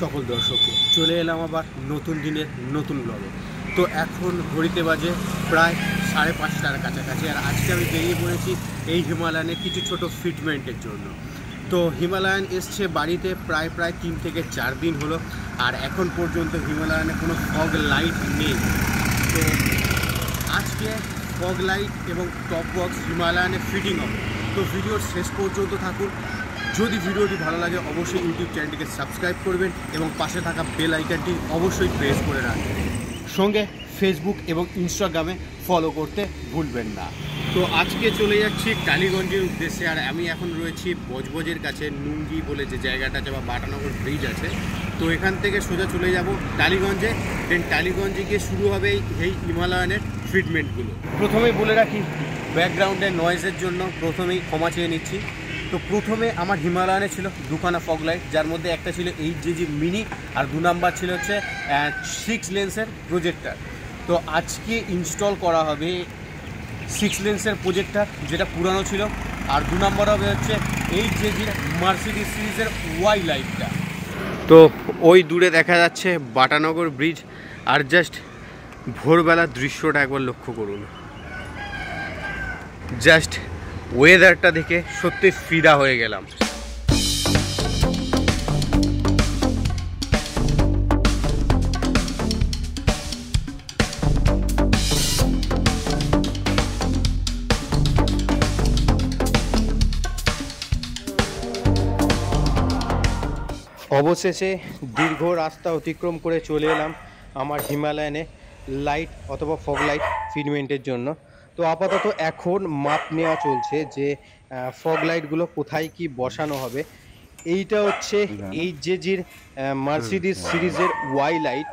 সকল দর্শককে চলে এলাম আবার নতুন দিনের নতুন ব্লগে। তো এখন ঘড়িতে বাজে প্রায় 5:30টার কাছাকাছি, আর আজকে আমি বেরিয়ে পড়েছি এই হিমালয়ানের কিছু ছোট ফিটমেন্টের জন্য। তো হিমালয়ান এসছে বাড়িতে প্রায় 3 থেকে 4 দিন হলো, আর এখন পর্যন্ত হিমালয়ানে কোনো ফগ লাইট নেই। তো আজকে ফগ লাইট এবং টপ বক্স হিমালয়ানে ফিটিং হবে। তো ভিডিওর শেষ পর্যন্ত থাকুন। যদি ভিডিওটি ভালো লাগে অবশ্যই ইউটিউব চ্যানেলটিকে সাবস্ক্রাইব করবেন এবং পাশে থাকা বেল আইকনটি অবশ্যই প্রেস করে রাখবেন। সঙ্গে ফেসবুক এবং ইনস্টাগ্রামে ফলো করতে ভুলবেন না। তো আজকে চলে যাচ্ছি টালিগঞ্জের উদ্দেশ্যে, আর আমি এখন রয়েছি বজবজের কাছে, নুঙ্গি বলে যে জায়গাটা আছে বা বাটানগর ব্রিজ আছে। তো এখান থেকে সোজা চলে যাব টালিগঞ্জে, দেন টালিগঞ্জে গিয়ে শুরু হবে এই হিমালয়ানের ট্রিটমেন্টগুলো। প্রথমেই বলে রাখি, ব্যাকগ্রাউন্ডের নয়েজের জন্য প্রথমেই ক্ষমা চেয়ে নিচ্ছি। তো প্রথমে আমার হিমালয়ানে ছিল দুখানা ফগ লাইট, যার মধ্যে একটা ছিল HJG মিনি আর 2 নাম্বার ছিল হচ্ছে 6 লেন্সের প্রজেক্টার। তো আজকে ইনস্টল করা হবে 6 লেন্সের প্রজেক্টার, যেটা পুরানো ছিল, আর 2 নাম্বার হবে হচ্ছে HJG মার্সিডিজ সিরিজের ওয়াই লাইটটা। তো ওই দূরে দেখা যাচ্ছে বাটানগর ব্রিজ, আর জাস্ট ভোরবেলার দৃশ্যটা একবার লক্ষ্য করুন। জাস্ট ওয়েদারটা দেখে সত্যি ফিদা হয়ে গেলাম। অবশেষে দীর্ঘ রাস্তা অতিক্রম করে চলে এলাম আমার হিমালয়ানে লাইট অথবা ফগ লাইট ফিটমেন্টের জন্য। তো আপাতত এখন মাপ নেওয়া চলছে যে ফগ লাইটগুলো কোথায় কি বসানো হবে। এইটা হচ্ছে HJGর মার্সিডিজ সিরিজের ওয়াই লাইট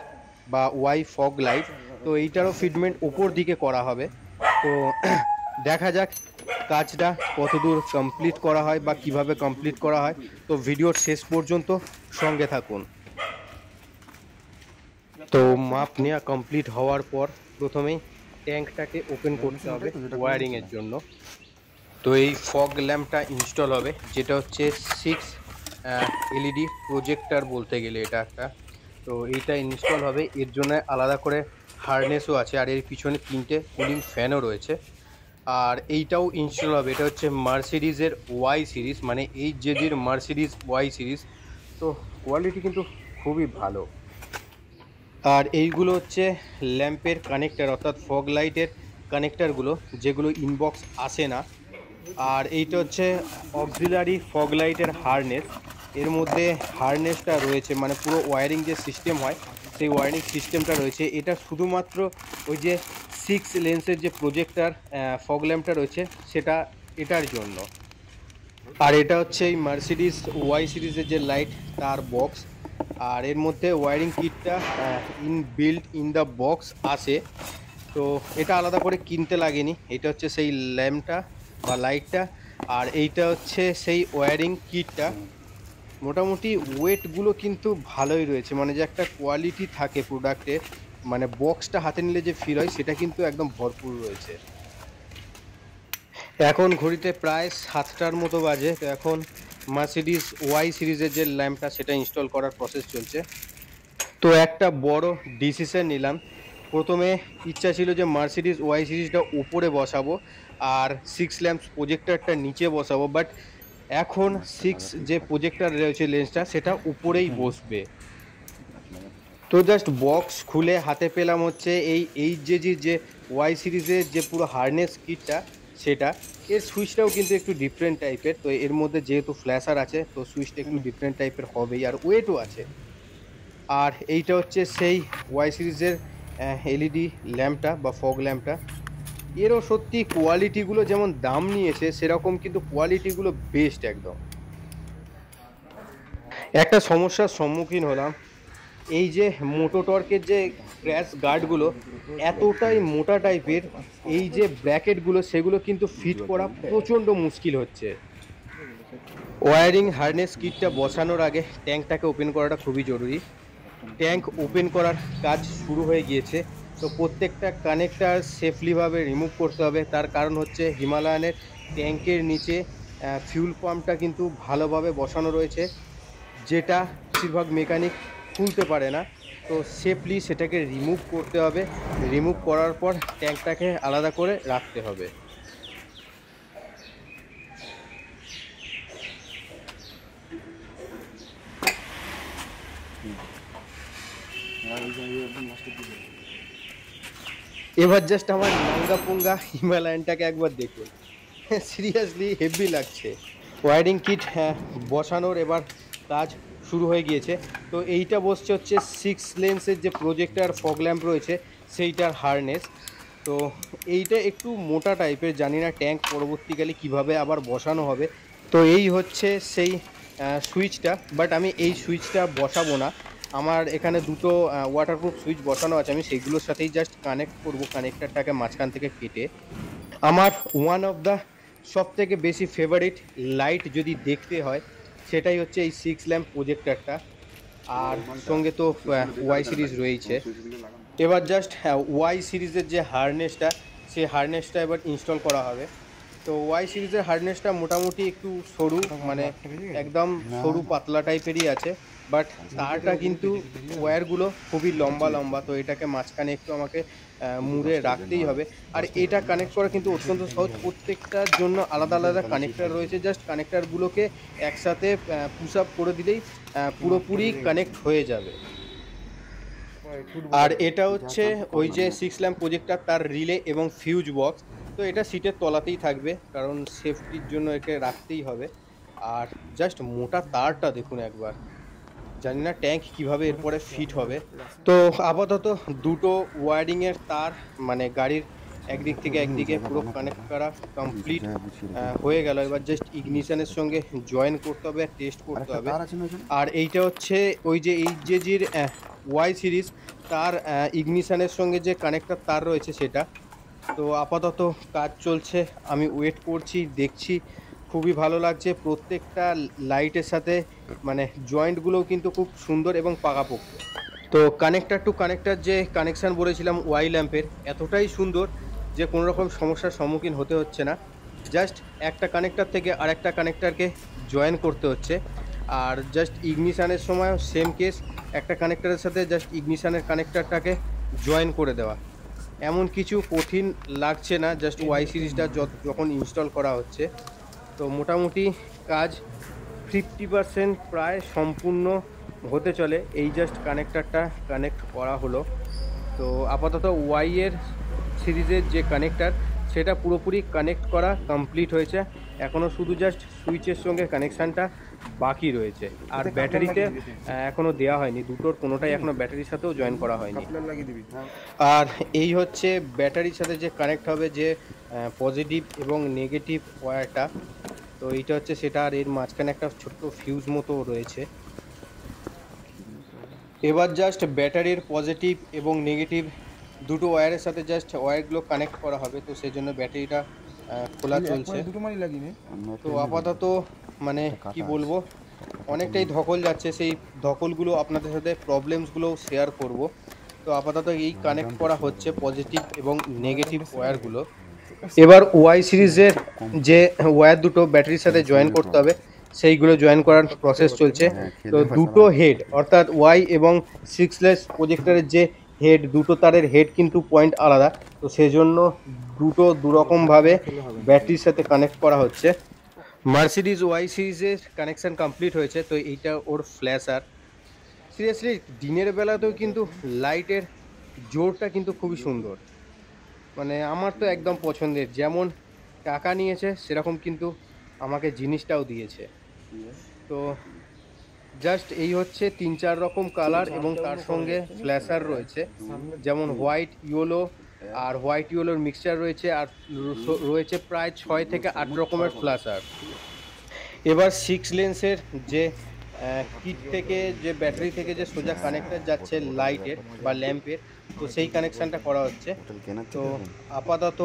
বা ওয়াই ফগ লাইট। তো এইটারও ফিটমেন্ট ওপর দিকে করা হবে। তো দেখা যাক কাজটা কতদূর কমপ্লিট করা হয় বা কিভাবে কমপ্লিট করা হয়। তো ভিডিওর শেষ পর্যন্ত সঙ্গে থাকুন। তো মাপ নেওয়া কমপ্লিট হওয়ার পর প্রথমেই ট্যাঙ্কটাকে ওপেন করতে হবে ওয়্যারিংয়ের জন্য। তো এই ফগ ল্যাম্পটা ইনস্টল হবে, যেটা হচ্ছে 6 LED প্রজেক্টার বলতে গেলে এটা একটা। তো এইটা ইনস্টল হবে, এর জন্য আলাদা করে হারনেসও আছে, আর এর পিছনে 3টে কুলিং ফ্যানও রয়েছে। আর এইটাও ইনস্টল হবে, এটা হচ্ছে মার্সিডিজের ওয়াই সিরিজ, মানে HJGর মার্সিডিজ ওয়াই সিরিজ। তো কোয়ালিটি কিন্তু খুবই ভালো। আর এইগুলো হচ্ছে ল্যাম্পের কানেক্টার, অর্থাৎ ফগ লাইটের কানেক্টারগুলো, যেগুলো ইনবক্স আসে না। আর এইটা হচ্ছে অক্সিলারি ফগ লাইটের হারনেস। এর মধ্যে হারনেসটা রয়েছে, মানে পুরো ওয়্যারিং যে সিস্টেম হয় সেই ওয়্যারিং সিস্টেমটা রয়েছে। এটা শুধুমাত্র ওই যে 6 লেন্সের যে প্রজেক্টার ফগ ল্যাম্পটা রয়েছে সেটা, এটার জন্য। আর এটা হচ্ছে এই মার্সিডিজ ওয়াই সিরিজের যে লাইট তার বক্স। আর এর মধ্যে ওয়্যারিং কিটটা বিল্ট ইন দ্য বক্স আসে। তো এটা আলাদা করে কিনতে লাগেনি। এটা হচ্ছে সেই ল্যাম্পটা বা লাইটটা, আর এইটা হচ্ছে সেই ওয়্যারিং কিটটা। মোটামুটি ওয়েটগুলো কিন্তু ভালোই রয়েছে, মানে যে একটা কোয়ালিটি থাকে প্রোডাক্টের, মানে বক্সটা হাতে নিলে যে ফিল হয় সেটা কিন্তু একদম ভরপুর রয়েছে। এখন ঘড়িতে প্রায় 7টার মতো বাজে। তো এখন মার্সিডিজ ওয়াই সিরিজের যে ল্যাম্পটা সেটা ইনস্টল করার প্রসেস চলছে। তো একটা বড় ডিসিশন নিলাম। প্রথমে ইচ্ছা ছিল যে মার্সিডিজ ওয়াই সিরিজটা উপরে বসাবো আর 6 ল্যাম্পস প্রজেক্টারটা নিচে বসাবো, বাট এখন 6 যে প্রজেক্টার রয়েছে লেন্সটা সেটা উপরেই বসবে। তো জাস্ট বক্স খুলে হাতে পেলাম হচ্ছে এই HJG যে ওয়াই সিরিজের যে পুরো হারনেস কিটটা সেটা। এর সুইচটাও কিন্তু একটু ডিফারেন্ট টাইপের। তো এর মধ্যে যেহেতু ফ্ল্যাশার আছে তো সুইচটা একটু ডিফারেন্ট টাইপের হবেই, আর ওয়েটও আছে। আর এইটা হচ্ছে সেই ওয়াই সিরিজের LED ল্যাম্পটা বা ফগ ল্যাম্পটা। এরও সত্যি কোয়ালিটিগুলো যেমন দাম নিয়েছে সেরকম কিন্তু কোয়ালিটিগুলো বেস্ট একদম। একটা সমস্যার সম্মুখীন হলাম, এই যে মোটো টর্কের যে ক্র্যাশ গার্ডগুলো এতটাই মোটা টাইপের, এই যে ব্র্যাকেটগুলো সেগুলো কিন্তু ফিট করা প্রচণ্ড মুশকিল হচ্ছে। ওয়্যারিং হারনেস কিটটা বসানোর আগে ট্যাঙ্কটাকে ওপেন করাটা খুবই জরুরি। ট্যাঙ্ক ওপেন করার কাজ শুরু হয়ে গিয়েছে। তো প্রত্যেকটা কানেক্টার সেফলিভাবে রিমুভ করতে হবে, তার কারণ হচ্ছে হিমালয়ানের ট্যাঙ্কের নিচে ফিউল পাম্পটা কিন্তু ভালোভাবে বসানো রয়েছে। যেটা বেশিরভাগ মেকানিক খুলতে পারে না। তো সেফলি সেটাকে রিমুভ করতে হবে, রিমুভ করার পর ট্যাঙ্কটাকে আলাদা করে রাখতে হবে। এবার জাস্ট আমার নাঙ্গা পুঙ্গা হিমালয়ানটাকে একবার দেখুন, সিরিয়াসলি হেভি লাগছে। ওয়ারিং কিট বসানোর এবার কাজ শুরু হয়ে গিয়েছে। তো এইটা বসছে হচ্ছে 6 লেন্সের যে প্রজেক্টর ফগ ল্যাম্প রয়েছে সেইটার হারনেস। তো এইটা একটু মোটা টাইপের, জানি না ট্যাঙ্ক পরবর্তীকালে কিভাবে আবার বসানো হবে। তো এই হচ্ছে সেই সুইচটা, বাট আমি এই সুইচটা বসাবো না। আমার এখানে দুটো ওয়াটারপ্রুফ সুইচ বসানো আছে, আমি সেইগুলোর সাথেই জাস্ট কানেক্ট করব কানেক্টারটাকে মাঝখান থেকে কেটে। আমার ওয়ান অফ দ্য সব থেকে বেশি ফেভারিট লাইট যদি দেখতে হয় সেটাই হচ্ছে এই 6 ল্যাম্প প্রজেক্টরটা, আর সঙ্গে তো ওয়াই সিরিজ রয়েছে। এবার জাস্ট ওয়াই সিরিজের যে হারনেসটা, সেই হারনেসটা এবার ইনস্টল করা হবে। তো ওয়াই সিরিজের হারনেসটা মোটামুটি একটু সরু, মানে একদম সরু পাতলা টাইপেরই আছে, বাট তারটা কিন্তু ওয়্যারগুলো খুবই লম্বা লম্বা। তো এটাকে মাঝখানে একটু আমাকে মুড়ে রাখতেই হবে। আর এটা কানেক্ট করা কিন্তু অত্যন্ত সহজ, প্রত্যেকটার জন্য আলাদা আলাদা কানেক্টার রয়েছে, জাস্ট কানেক্টারগুলোকে একসাথে পুশ আপ করে দিলেই পুরোপুরি কানেক্ট হয়ে যাবে। আর এটা হচ্ছে ওই যে 6 ল্যাম্প প্রজেক্টর, তার রিলে এবং ফিউজ বক্স। তো এটা সিটের তলাতেই থাকবে, কারণ সেফটির জন্য একে রাখতেই হবে। আর জাস্ট মোটা তারটা দেখুন একবার, জানি না ট্যাঙ্ক কিভাবে এরপরে ফিট হবে। তো আপাতত দুটো ওয়ারিংয়ের তার মানে গাড়ির একদিক থেকে একদিকে পুরো কানেক্ট করা কমপ্লিট হয়ে গেল। এবার জাস্ট ইগনিশনের সঙ্গে জয়েন করতে হবে, টেস্ট করতে হবে। আর এইটা হচ্ছে ওই যে এইচজেজির ওয়াই সিরিজ, তার ইগনিশনের সঙ্গে যে কানেক্টার তার রয়েছে সেটা। তো আপাতত কাজ চলছে, আমি ওয়েট করছি, দেখছি। খুবই ভালো লাগছে প্রত্যেকটা লাইটের সাথে, মানে জয়েন্টগুলোও কিন্তু খুব সুন্দর এবং পাকাপোক্ত। তো কানেক্টার টু কানেক্টার যে কানেকশান বলেছিলাম ওয়াই ল্যাম্পের, এতটাই সুন্দর যে কোনো রকম সমস্যার সম্মুখীন হতে হচ্ছে না। জাস্ট একটা কানেক্টার থেকে আরেকটা কানেক্টারকে জয়েন করতে হচ্ছে। আর জাস্ট ইগনিশানের সময় সেম কেস, একটা কানেক্টারের সাথে জাস্ট ইগনিশানের কানেক্টারটাকে জয়েন করে দেওয়া। এমন কিছু কঠিন লাগছে না জাস্ট ওয়াই সিরিজটা যখন ইনস্টল করা হচ্ছে। তো মোটামুটি কাজ 50% প্রায় সম্পূর্ণ হতে চলে। এই জাস্ট কানেক্টারটা কানেক্ট করা হলো। তো আপাতত ওয়াইয়ের সিরিজের যে কানেক্টার সেটা পুরোপুরি কানেক্ট করা কমপ্লিট হয়েছে, এখনও শুধু জাস্ট সুইচের সঙ্গে কানেকশানটা বাকি রয়েছে। আর ব্যাটারিতে এখনও দেওয়া হয়নি, দুটোর কোনোটাই এখনও ব্যাটারির সাথেও জয়েন করা হয়নি। আর এই হচ্ছে ব্যাটারির সাথে যে কানেক্ট হবে যে পজিটিভ এবং নেগেটিভ ওয়্যারটা, তো এইটা হচ্ছে সেটা। আর এর মাঝখানে একটা ছোট্ট ফিউজ মতো রয়েছে। এবার জাস্ট ব্যাটারির পজিটিভ এবং নেগেটিভ দুটো ওয়্যারের সাথে জাস্ট ওয়্যারগুলো কানেক্ট করা হবে। তো সেই জন্য ব্যাটারিটা খোলা চলছে। তো আপাতত মানে কি বলবো, অনেকটাই ধকল যাচ্ছে, সেই ধকলগুলো আপনাদের সাথে প্রবলেমসগুলো শেয়ার করব। তো আপাতত এই কানেক্ট করা হচ্ছে পজিটিভ এবং নেগেটিভ ওয়্যারগুলো। এবার ওয়াই সিরিজের যে ওয়্যার দুটো ব্যাটারির সাথে জয়েন করতে হবে, সেইগুলো জয়েন করার প্রসেস চলছে। তো দুটো হেড, অর্থাৎ ওয়াই এবং 6 ল্যাম্প প্রজেক্টরের যে হেড, দুটো তারের হেড কিন্তু পয়েন্ট আলাদা। তো সেজন্য দুটো দুরকমভাবে ব্যাটারির সাথে কানেক্ট করা হচ্ছে। মার্সিডিজ ওয়াই সিরিজের কানেকশান কমপ্লিট হয়েছে। তো এইটা ওর ফ্ল্যাশার। সিরিয়াসলি দিনের বেলাতেও কিন্তু লাইটের জোরটা কিন্তু খুবই সুন্দর, মানে আমার তো একদম পছন্দের। যেমন টাকা নিয়েছে সেরকম কিন্তু আমাকে জিনিসটাও দিয়েছে। তো জাস্ট এই হচ্ছে 3-4 রকম কালার এবং তার সঙ্গে ফ্ল্যাশার রয়েছে, যেমন হোয়াইট ইয়েলো আর হোয়াইট ইয়েলোর মিক্সচার রয়েছে। আর রয়েছে প্রায় 6 থেকে 8 রকমের ফ্ল্যাশার। এবার 6 লেন্সের যে কিট থেকে, যে ব্যাটারি থেকে যে সোজা কানেক্টার যাচ্ছে লাইটের বা ল্যাম্পের, তো সেই কানেকশানটা করা হচ্ছে। তো আপাতত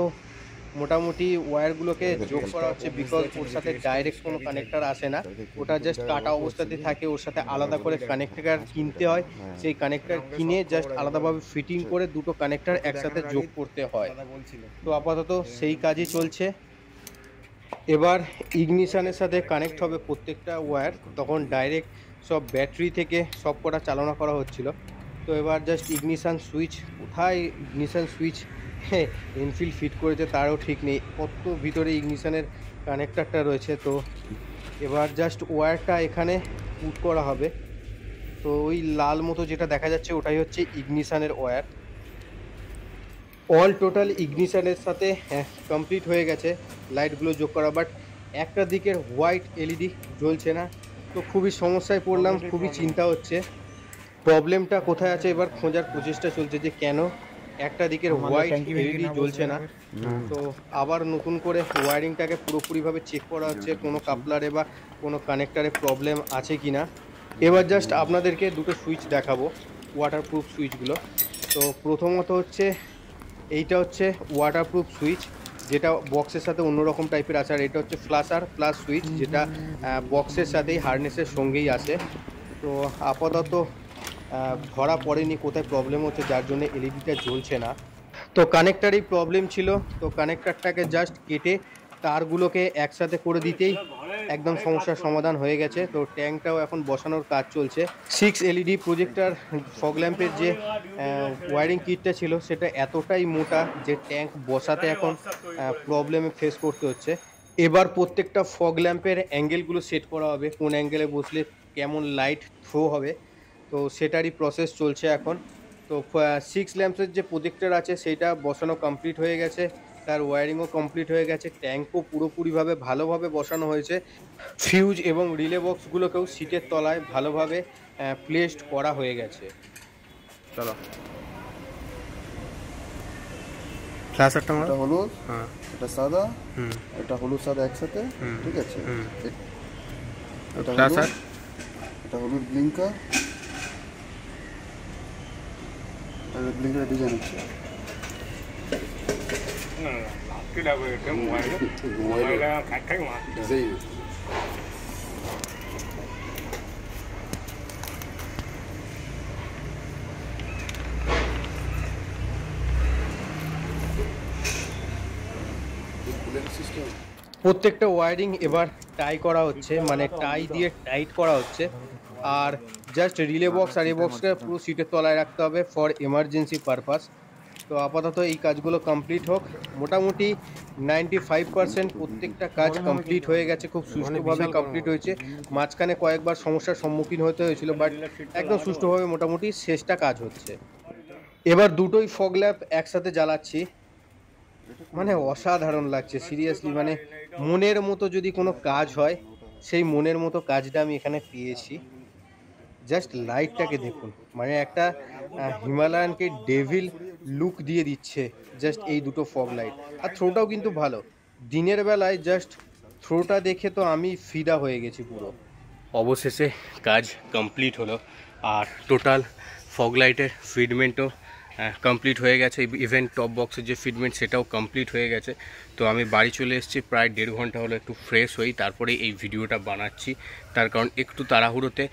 মোটামুটি ওয়্যারগুলোকে যোগ করা হচ্ছে, বিকজ ওর সাথে ডাইরেক্ট কোনো কানেক্টার আসে না, ওটা জাস্ট কাটা অবস্থাতে থাকে। ওর সাথে আলাদা করে কানেক্টার কিনতে হয়, সেই কানেক্টার কিনে জাস্ট আলাদাভাবে ফিটিং করে দুটো কানেক্টার একসাথে যোগ করতে হয়। তো আপাতত সেই কাজই চলছে। এবার ইগনিশনের সাথে কানেক্ট হবে প্রত্যেকটা ওয়্যার, তখন ডাইরেক্ট সব ব্যাটারি থেকে সব কটা চালনা করা হচ্ছিল। তো এবার জাস্ট ইগনিশান সুইচ, কোথায় ইগনিশান সুইচ এনফিল্ড ফিট করেছে তারও ঠিক নেই, কত ভিতরে ইগনিশানের কানেক্টারটা রয়েছে। তো এবার জাস্ট ওয়্যারটা এখানে পুট করা হবে। তো ওই লাল মতো যেটা দেখা যাচ্ছে ওটাই হচ্ছে ইগনিশানের ওয়্যার। অল টোটাল ইগনিশানের সাথে কমপ্লিট হয়ে গেছে লাইটগুলো যোগ করা, বাট একটা দিকের হোয়াইট এলইডি জ্বলছে না। তো খুবই সমস্যায় পড়লাম, খুবই চিন্তা হচ্ছে প্রবলেমটা কোথায় আছে। এবার খোঁজার প্রচেষ্টা চলছে যে কেন একটা দিকের হোয়াইট এলইডি জ্বলছে না। তো আবার নতুন করে ওয়্যারিংটাকে পুরোপুরিভাবে চেক করা হচ্ছে, কোনো কাপলারে বা কোনো কানেক্টারে প্রবলেম আছে কি না। এবার জাস্ট আপনাদেরকে দুটো সুইচ দেখাবো, ওয়াটারপ্রুফ সুইচগুলো। তো প্রথমত হচ্ছে এইটা হচ্ছে ওয়াটারপ্রুফ সুইচ, যেটা বক্সের সাথে অন্যরকম টাইপের আছে। আর এটা হচ্ছে ফ্লাশার প্লাস সুইচ, যেটা বক্সের সাথেই হার্নেসের সঙ্গেই আসে। তো আপাতত ধরা পড়েনি কোথায় প্রবলেম হচ্ছে যার জন্য এলইডিটা জ্বলছে না। তো কানেক্টারেই প্রবলেম ছিল। তো কানেক্টারটাকে জাস্ট কেটে তারগুলোকে একসাথে করে দিতেই একদম সমস্যার সমাধান হয়ে গেছে। তো ট্যাঙ্কটাও এখন বসানোর কাজ চলছে। 6 এলইডি প্রজেক্টর ফগ ল্যাম্পের যে ওয়্যারিং কিটটা ছিল সেটা এতটাই মোটা যে ট্যাঙ্ক বসাতে এখন প্রবলেমে ফেস করতে হচ্ছে। এবার প্রত্যেকটা ফগ ল্যাম্পের অ্যাঙ্গেলগুলো সেট করা হবে, কোন অ্যাঙ্গেলে বসলে কেমন লাইট থ্রো হবে। তো সেটারই প্রসেস চলছে এখন। তো 6 ল্যাম্পসের যে প্রজেক্টর আছে সেইটা বসানো কমপ্লিট হয়ে গেছে, তার ওয়্যারিংও কমপ্লিট হয়ে গেছে, ট্যাঙ্কও পুরোপুরিভাবে ভালোভাবে বসানো হয়েছে। ফিউজ এবং রিলে বক্সগুলোকেও সিটের তলায় ভালোভাবে প্লেসড করা হয়ে গেছে। চলো ফ্ল্যাশারটা এটা হলুদ, হ্যাঁ এটা সাদা, হুম এটা হলুদ সাদা একসাথে, হুম, ঠিক আছে। হুম। এটা ফ্ল্যাশার হলুদ, এটা হলুদ ব্লিঙ্কার, এটা ব্লিঙ্কারের ডিজাইন হচ্ছে ডিজাইন। সিস্টেম প্রত্যেকটা ওয়্যারিং এবার টাই করা হচ্ছে, মানে টাই দিয়ে টাইট করা হচ্ছে। আর জাস্ট রিলে বক্স আর এই বক্সকে পুরো সিটের তলায় রাখতে হবে ফর এমার্জেন্সি পারপাস। তো আপাতত এই কাজগুলো কমপ্লিট হোক। মোটামুটি 95% প্রত্যেকটা কাজ কমপ্লিট হয়ে গেছে, খুব সুষ্ঠুভাবে কমপ্লিট হয়েছে। মাঝখানে কয়েকবার সমস্যার সম্মুখীন হতে হয়েছিল, বাট একদম সুষ্ঠুভাবে মোটামুটি শেষটা কাজ হচ্ছে। এবার দুটোই ফগ ল্যাম্প একসাথে জ্বালাচ্ছি, মানে অসাধারণ লাগছে সিরিয়াসলি। মানে মনের মতো যদি কোনো কাজ হয়, সেই মনের মতো কাজটা আমি এখানে পেয়েছি। জাস্ট লাইটটাকে দেখুন, মানে একটা হিমালয়ানকে ডেভিল লুক দিয়ে দিচ্ছে জাস্ট এই দুটো ফগ লাইট। আর থ্রোটাও কিন্তু ভালো, দিনের বেলায় জাস্ট থ্রোটা দেখে তো আমি ফিদা হয়ে গেছি পুরো। অবশেষে কাজ কমপ্লিট হলো, আর টোটাল ফগ লাইটের ফিটমেন্টও কমপ্লিট হয়ে গেছে। ইভেন টপ বক্সের যে ফিটমেন্ট সেটাও কমপ্লিট হয়ে গেছে। তো আমি বাড়ি চলে এসেছি, প্রায় 1.5 ঘন্টা হলো একটু ফ্রেশ হই, তারপরে এই ভিডিওটা বানাচ্ছি। তার কারণ একটু তাড়াহুড়োতে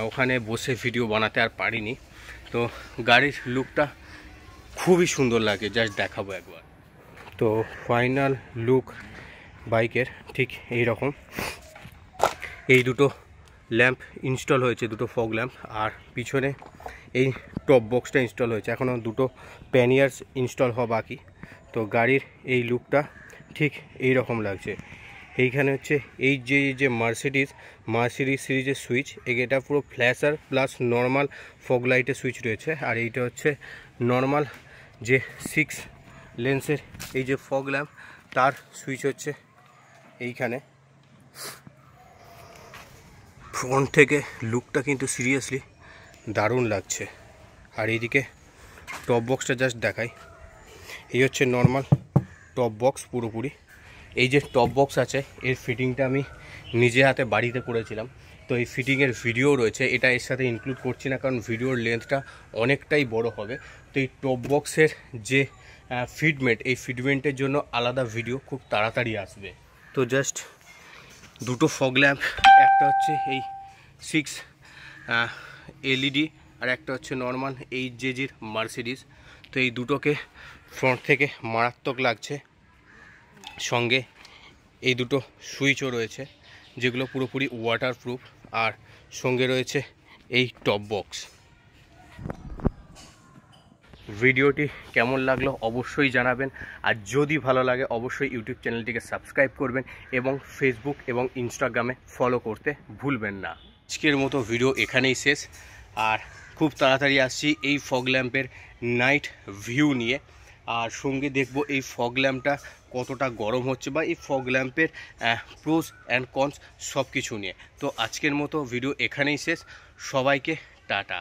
ওখানে বসে ভিডিও বানাতে আর পারিনি। তো গাড়ির লুকটা খুবই সুন্দর লাগে, জাস্ট দেখাবো একবার। তো ফাইনাল লুক বাইকের ঠিক এই রকম। এই দুটো ল্যাম্প ইনস্টল হয়েছে, দুটো ফগ ল্যাম্প, আর পিছনে এই টপ বক্সটা ইনস্টল হয়েছে। এখনও দুটো প্যানিয়ার্স ইনস্টল হওয়া বাকি। তো গাড়ির এই লুকটা ঠিক এই রকম লাগছে। এইখানে হচ্ছে এই যে মার্সিডিজ সিরিজের সুইচ, এটা পুরো ফ্ল্যাশার প্লাস নর্মাল ফগ লাইটের সুইচ রয়েছে। আর এইটা হচ্ছে নর্মাল যে 6 লেন্সের এই যে ফগ ল্যাম্প তার সুইচ হচ্ছে এইখানে। ফ্রন্ট থেকে লুকটা কিন্তু সিরিয়াসলি দারুণ লাগছে। আর এইদিকে টপ বক্সটা জাস্ট দেখাই, এই হচ্ছে নর্মাল টপ বক্স পুরোপুরি। এই যে টপ বক্স আছে এর ফিটিংটা আমি নিজে হাতে বাড়িতে করেছিলাম। তো এই ফিটিংয়ের ভিডিও রয়েছে, এটা এর সাথে ইনক্লুড করছি না কারণ ভিডিওর লেন্থটা অনেকটাই বড় হবে। তো এই টপ বক্সের যে ফিটমেন্ট, এই ফিটমেন্টের জন্য আলাদা ভিডিও খুব তাড়াতাড়ি আসবে। তো জাস্ট দুটো ফগ ল্যাম্প, একটা হচ্ছে এই 6 এলইডি আর একটা হচ্ছে নর্মাল এই জেজির মার্সিডিজ। তো এই দুটোকে ফ্রন্ট থেকে মারাত্মক লাগছে। সঙ্গে এই দুটো সুইচও রয়েছে যেগুলো পুরোপুরি ওয়াটারপ্রুফ, আর সঙ্গে রয়েছে এই টপ বক্স। ভিডিওটি কেমন লাগলো অবশ্যই জানাবেন, আর যদি ভালো লাগে অবশ্যই ইউটিউব চ্যানেলটিকে সাবস্ক্রাইব করবেন এবং ফেসবুক এবং ইনস্টাগ্রামে ফলো করতে ভুলবেন না। আজকের মতো ভিডিও এখানেই শেষ, আর খুব তাড়াতাড়ি আসছি এই ফগ ল্যাম্পের নাইট ভিউ নিয়ে, আর সঙ্গে দেখব এই ফগ ল্যাম্পটা কতটা গরম হচ্ছে বা এই ফগ ল্যাম্পের প্রোস অ্যান্ড কনস সব কিছু নিয়ে। তো আজকের মতো ভিডিও এখানেই শেষ, সবাইকে টাটা।